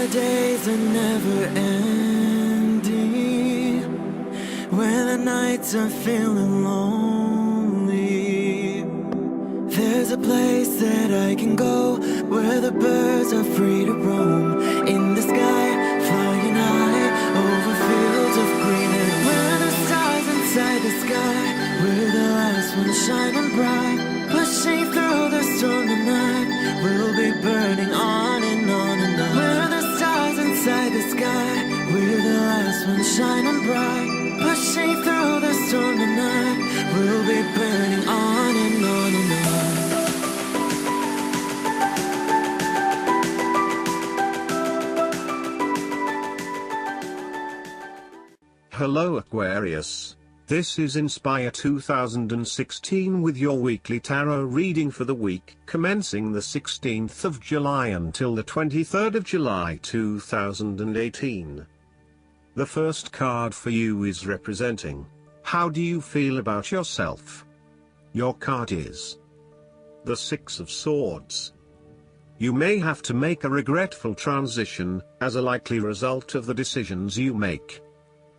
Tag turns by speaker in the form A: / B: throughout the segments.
A: the days are never ending, when the nights are feeling lonely, there's a place that I can go, where the birds are free to roam, in the sky, flying high, over fields of green, and where the stars inside the sky, we're the last ones shining bright, pushing through the storm tonight, we'll be burning on and on and on. We're the stars inside the sky, we're the last ones shining bright, pushing through the storm tonight, we'll be burning on and on and on.
B: Hello Aquarius, this is Inspire 2016 with your weekly tarot reading for the week commencing the 16th of July until the 23rd of July 2018. The first card for you is representing, how do you feel about yourself? Your card is the Six of Swords. You may have to make a regretful transition, as a likely result of the decisions you make.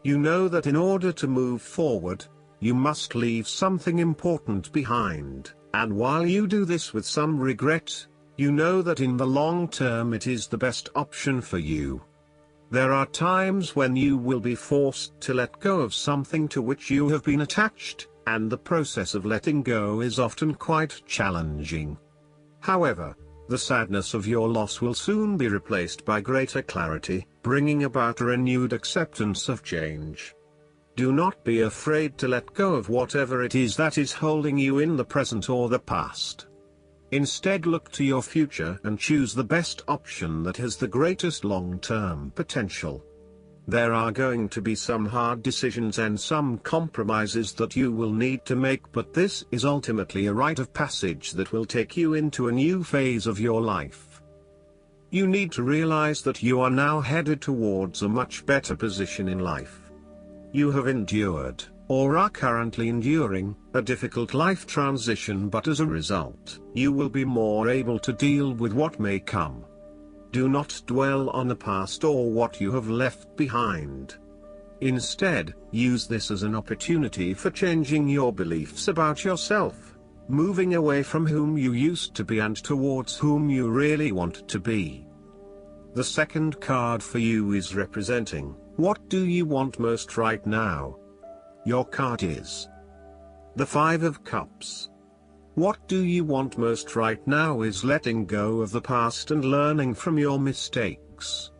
B: You know that in order to move forward, you must leave something important behind, and while you do this with some regret, you know that in the long term it is the best option for you. There are times when you will be forced to let go of something to which you have been attached, and the process of letting go is often quite challenging. However, the sadness of your loss will soon be replaced by greater clarity, bringing about a renewed acceptance of change. Do not be afraid to let go of whatever it is that is holding you in the present or the past. Instead, look to your future and choose the best option that has the greatest long-term potential. There are going to be some hard decisions and some compromises that you will need to make, but this is ultimately a rite of passage that will take you into a new phase of your life. You need to realize that you are now headed towards a much better position in life. You have endured, or are currently enduring, a difficult life transition, but as a result, you will be more able to deal with what may come. Do not dwell on the past or what you have left behind. Instead, use this as an opportunity for changing your beliefs about yourself, moving away from whom you used to be and towards whom you really want to be. The second card for you is representing, what do you want most right now? Your card is the Five of Cups. What do you want most right now is letting go of the past and learning from your mistakes.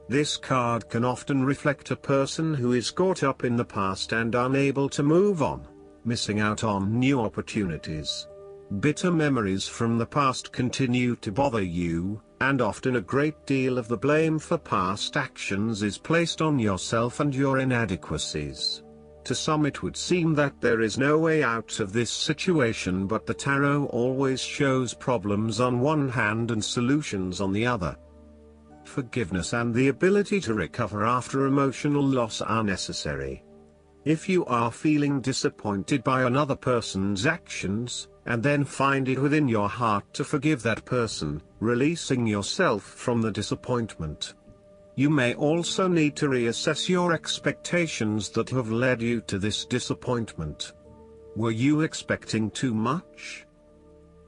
B: This card can often reflect a person who is caught up in the past and unable to move on, missing out on new opportunities. Bitter memories from the past continue to bother you, and often a great deal of the blame for past actions is placed on yourself and your inadequacies. To some it would seem that there is no way out of this situation, but the tarot always shows problems on one hand and solutions on the other. Forgiveness and the ability to recover after emotional loss are necessary. If you are feeling disappointed by another person's actions, and then find it within your heart to forgive that person, releasing yourself from the disappointment. You may also need to reassess your expectations that have led you to this disappointment. Were you expecting too much?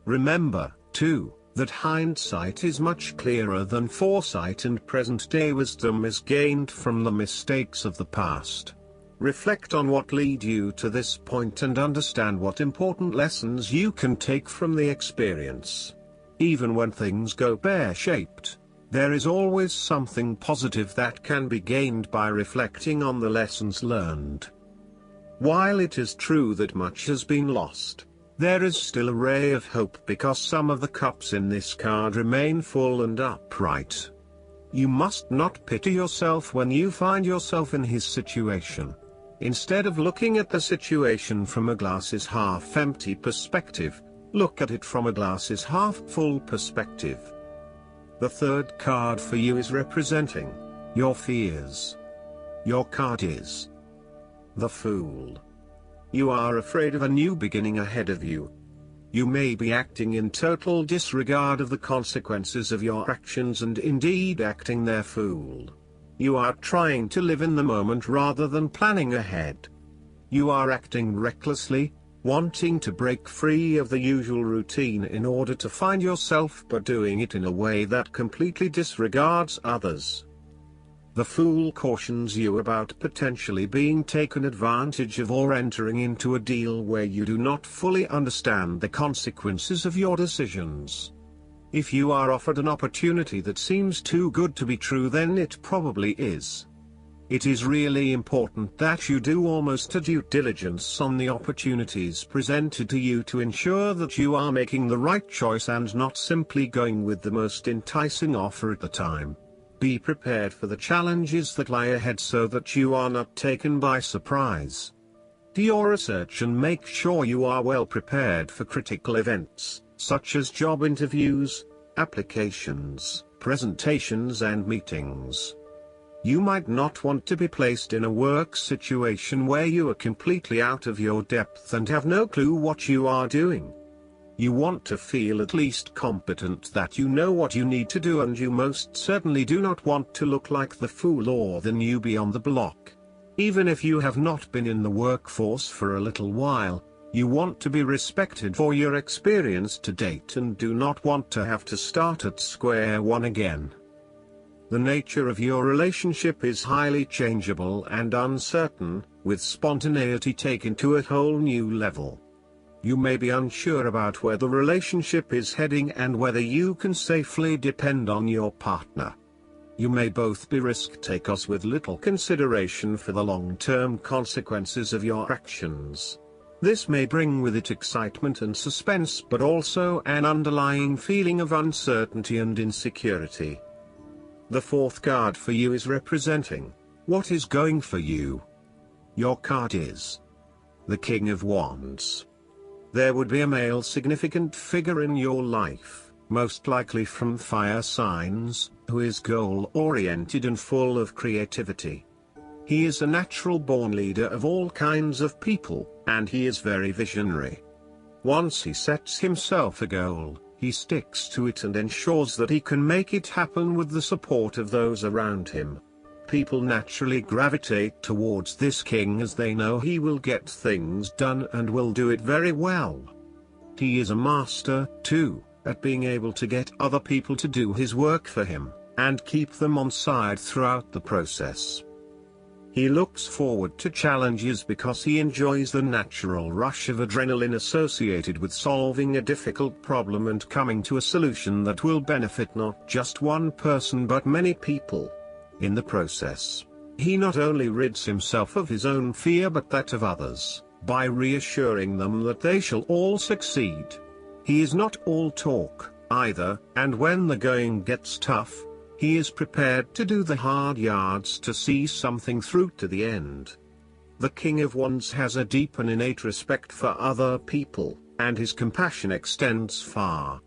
B: Remember, too, that hindsight is much clearer than foresight, and present-day wisdom is gained from the mistakes of the past. Reflect on what led you to this point and understand what important lessons you can take from the experience. Even when things go pear-shaped, there is always something positive that can be gained by reflecting on the lessons learned. While it is true that much has been lost, there is still a ray of hope, because some of the cups in this card remain full and upright. You must not pity yourself when you find yourself in his situation. Instead of looking at the situation from a glass is half empty perspective, look at it from a glass is half full perspective. The third card for you is representing your fears. Your card is the Fool. You are afraid of a new beginning ahead of you. You may be acting in total disregard of the consequences of your actions and indeed acting their fool. You are trying to live in the moment rather than planning ahead. You are acting recklessly, wanting to break free of the usual routine in order to find yourself, but doing it in a way that completely disregards others. The fool cautions you about potentially being taken advantage of or entering into a deal where you do not fully understand the consequences of your decisions. If you are offered an opportunity that seems too good to be true, then it probably is. It is really important that you do almost a due diligence on the opportunities presented to you to ensure that you are making the right choice and not simply going with the most enticing offer at the time. Be prepared for the challenges that lie ahead so that you are not taken by surprise. Do your research and make sure you are well prepared for critical events, such as job interviews, applications, presentations and meetings. You might not want to be placed in a work situation where you are completely out of your depth and have no clue what you are doing. You want to feel at least competent, that you know what you need to do, and you most certainly do not want to look like the fool or the newbie on the block. Even if you have not been in the workforce for a little while, you want to be respected for your experience to date and do not want to have to start at square one again. The nature of your relationship is highly changeable and uncertain, with spontaneity taken to a whole new level. You may be unsure about where the relationship is heading and whether you can safely depend on your partner. You may both be risk takers with little consideration for the long-term consequences of your actions. This may bring with it excitement and suspense, but also an underlying feeling of uncertainty and insecurity. The fourth card for you is representing what is going for you. Your card is the King of Wands. There would be a male significant figure in your life, most likely from fire signs, who is goal-oriented and full of creativity. He is a natural-born leader of all kinds of people, and he is very visionary. Once he sets himself a goal, he sticks to it and ensures that he can make it happen with the support of those around him. People naturally gravitate towards this king as they know he will get things done and will do it very well. He is a master, too, at being able to get other people to do his work for him, and keep them on side throughout the process. He looks forward to challenges because he enjoys the natural rush of adrenaline associated with solving a difficult problem and coming to a solution that will benefit not just one person but many people. In the process, he not only rids himself of his own fear but that of others, by reassuring them that they shall all succeed. He is not all talk, either, and when the going gets tough, he is prepared to do the hard yards to see something through to the end. The King of Wands has a deep and innate respect for other people, and his compassion extends far.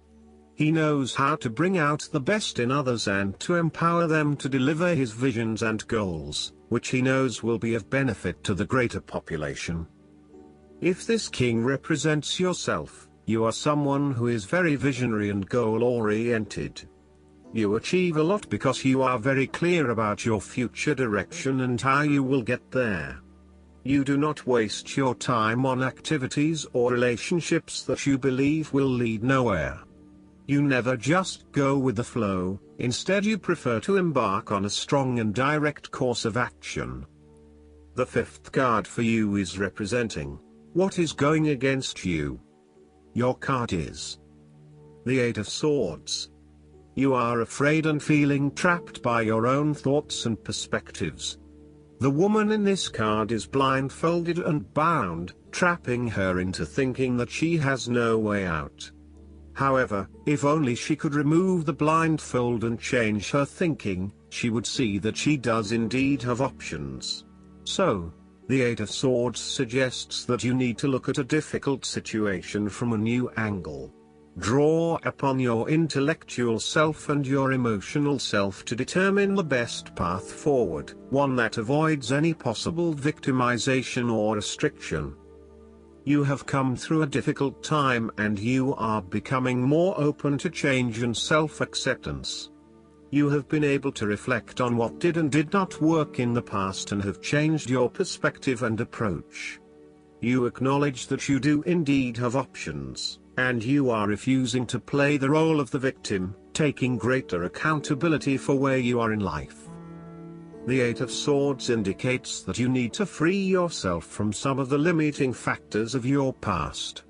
B: He knows how to bring out the best in others and to empower them to deliver his visions and goals, which he knows will be of benefit to the greater population. If this king represents yourself, you are someone who is very visionary and goal-oriented. You achieve a lot because you are very clear about your future direction and how you will get there. You do not waste your time on activities or relationships that you believe will lead nowhere. You never just go with the flow, instead you prefer to embark on a strong and direct course of action. The fifth card for you is representing what is going against you. Your card is the Eight of Swords. You are afraid and feeling trapped by your own thoughts and perspectives. The woman in this card is blindfolded and bound, trapping her into thinking that she has no way out. However, if only she could remove the blindfold and change her thinking, she would see that she does indeed have options. So, the Eight of Swords suggests that you need to look at a difficult situation from a new angle. Draw upon your intellectual self and your emotional self to determine the best path forward, one that avoids any possible victimization or restriction. You have come through a difficult time and you are becoming more open to change and self-acceptance. You have been able to reflect on what did and did not work in the past and have changed your perspective and approach. You acknowledge that you do indeed have options, and you are refusing to play the role of the victim, taking greater accountability for where you are in life. The Eight of Swords indicates that you need to free yourself from some of the limiting factors of your past.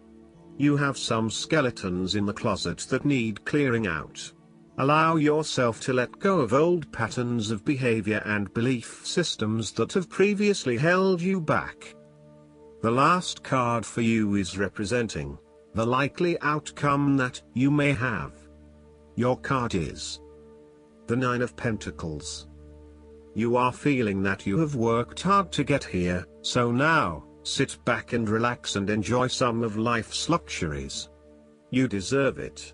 B: You have some skeletons in the closet that need clearing out. Allow yourself to let go of old patterns of behavior and belief systems that have previously held you back. The last card for you is representing the likely outcome that you may have. Your card is the Nine of Pentacles. You are feeling that you have worked hard to get here, so now, sit back and relax and enjoy some of life's luxuries. You deserve it.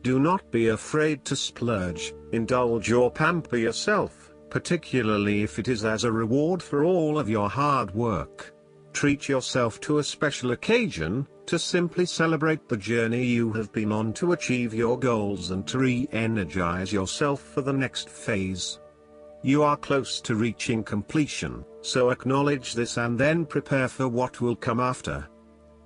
B: Do not be afraid to splurge, indulge or pamper yourself, particularly if it is as a reward for all of your hard work. Treat yourself to a special occasion, to simply celebrate the journey you have been on to achieve your goals and to re-energize yourself for the next phase. You are close to reaching completion, so acknowledge this and then prepare for what will come after.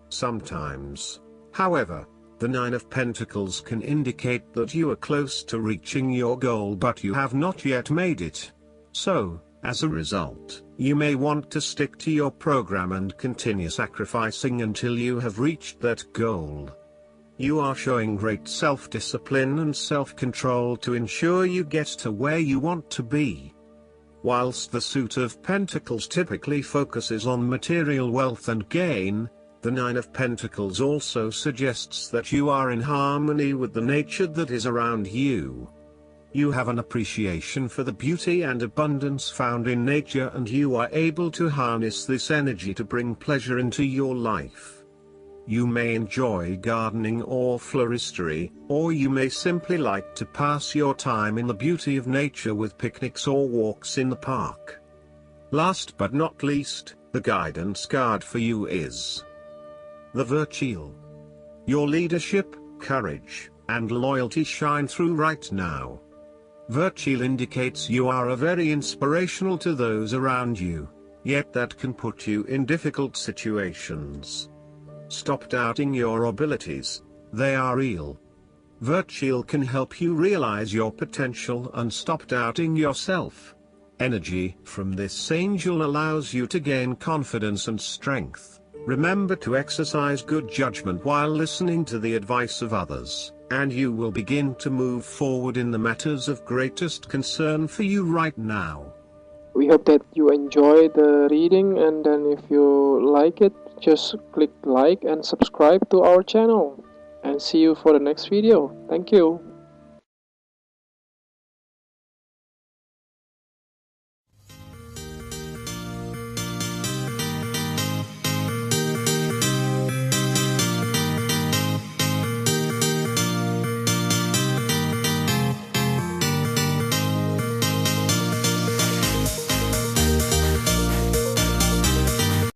B: Sometimes, however, the Nine of Pentacles can indicate that you are close to reaching your goal but you have not yet made it. So, as a result, you may want to stick to your program and continue sacrificing until you have reached that goal. You are showing great self-discipline and self-control to ensure you get to where you want to be. Whilst the Suit of Pentacles typically focuses on material wealth and gain, the Nine of Pentacles also suggests that you are in harmony with the nature that is around you. You have an appreciation for the beauty and abundance found in nature and you are able to harness this energy to bring pleasure into your life. You may enjoy gardening or floristery, or you may simply like to pass your time in the beauty of nature with picnics or walks in the park. Last but not least, the guidance card for you is the Virtual. Your leadership, courage, and loyalty shine through right now. Virtual indicates you are very inspirational to those around you, yet that can put you in difficult situations. Stop doubting your abilities, they are real. Virtual can help you realize your potential and stop doubting yourself. Energy from this angel allows you to gain confidence and strength. Remember to exercise good judgment while listening to the advice of others, and you will begin to move forward in the matters of greatest concern for you right now.
C: We hope that you enjoy the reading, and then if you like it, just click like and subscribe to our channel. And see you for the next video. Thank you.